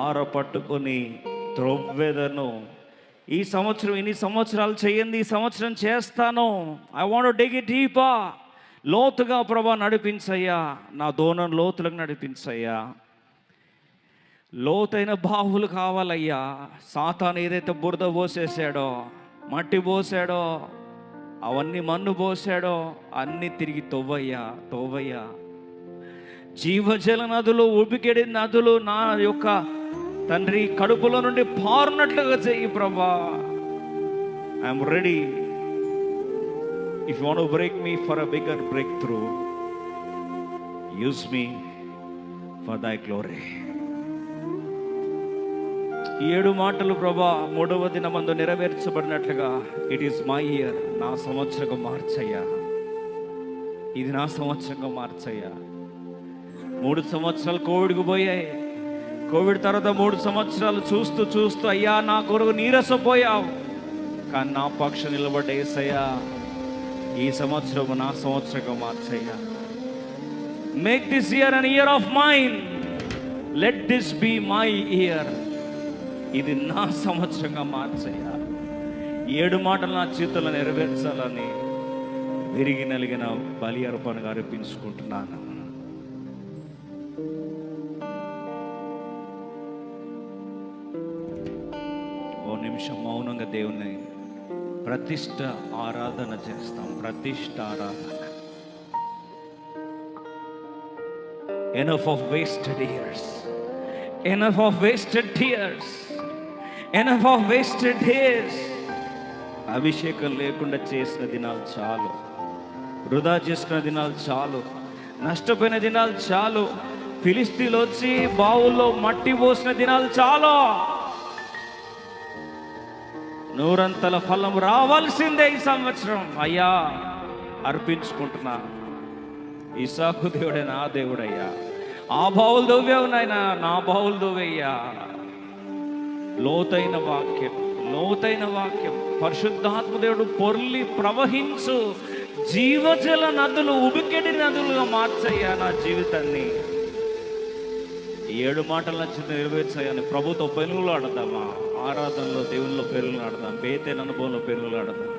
ఆర పట్టుకొని త్రొవ్వెదను. ఈ సంవత్సరం ఇన్ని సంవత్సరాలు చేయండి, ఈ సంవత్సరం చేస్తాను. I want dig it deeper. లోతుగా ప్రభా నడిపించయ్యా, నా దోణం లోతులకు నడిపించయ్యా. లోతైన బావులు కావాలయ్యా. సాతాను ఏదైతే బురద పోసేసాడో, మట్టి పోసాడో, అవన్నీ మన్ను పోసాడో అన్నీ తిరిగి తవ్వయ్యా. జీవజల నదులు, ఉబికెడి నదులు నా యొక్క తండ్రి కడుపులో నుండి పారునట్లుగా చెయ్యి ప్రభా. I'm ready. If you want to break me for a bigger break through, use me for దై గ్లోరీ. ఈ 7 మాటలు ప్రభా 3వ దినమందు నెరవేర్చబడినట్లుగా, ఇట్ ఈస్ మై ఇయర్, నా సంవత్సరంగా మార్చయ్యా. ఇది నా సంవత్సరంగా మార్చయ్యా. 3 సంవత్సరాలు కోవిడ్కి పోయాయి. కోవిడ్ తర్వాత 3 సంవత్సరాలు చూస్తూ అయ్యా నా కొరకు నీరసపోయావు, కానీ నా పక్షం నిలబడ్డ యేసయ్యా, ఈ సంవత్సరం నా సంవత్సరంగా మార్చయ్యా. Make this year an year of mine. Let this be my year. ఇది నా సంవత్సరంగా మార్చయ్యా. 7 మాటలు నా చేతుల్లో నెరవేర్చాలని విరిగి నలిగిన బలి అర్పణగా అర్పించుకుంటున్నాను. ఓ నిమిషం మౌనంగా దేవుని ప్రతిష్ట ఆరాధన చేస్తాం. ప్రతిష్ట ఆరాధన. Enough of wasted years. Enough of wasted tears. Enough of wasted days. అభిషేకం లేకుండా చేసిన దినాలు చాలు. వృధా చేసుకున్న దినాలు చాలు. నష్టపోయిన దినాలు చాలు. ఫిలిస్తీన్లు వచ్చి బావుల్లో మట్టి పోసిన దినాలు చాలు. 100 ఫలం రావాల్సిందే ఈ సంవత్సరం అయ్యా. అర్పించుకుంటున్నా. ఇసాకు దేవుడే నా దేవుడయ్యా. ఆ బావులు దోవేవు నాయన, నా బావులు దోవయ్యా. లోతైన వాక్యం పరిశుద్ధాత్మ దేవుడు పొర్లి ప్రవహించు జీవజల నదులు, ఉబికెడి నదులుగా మార్చయ్యా నా జీవితాన్ని. 7 మాటలు నచ్చింది నెరవేర్చాయని ప్రభుతో పెనుగులు ఆడదామా? ఆరాధనలో దేవుల్లో పెరుగులు ఆడదాం. బేతేన అనుభవంలో పెరుగులు ఆడదాం.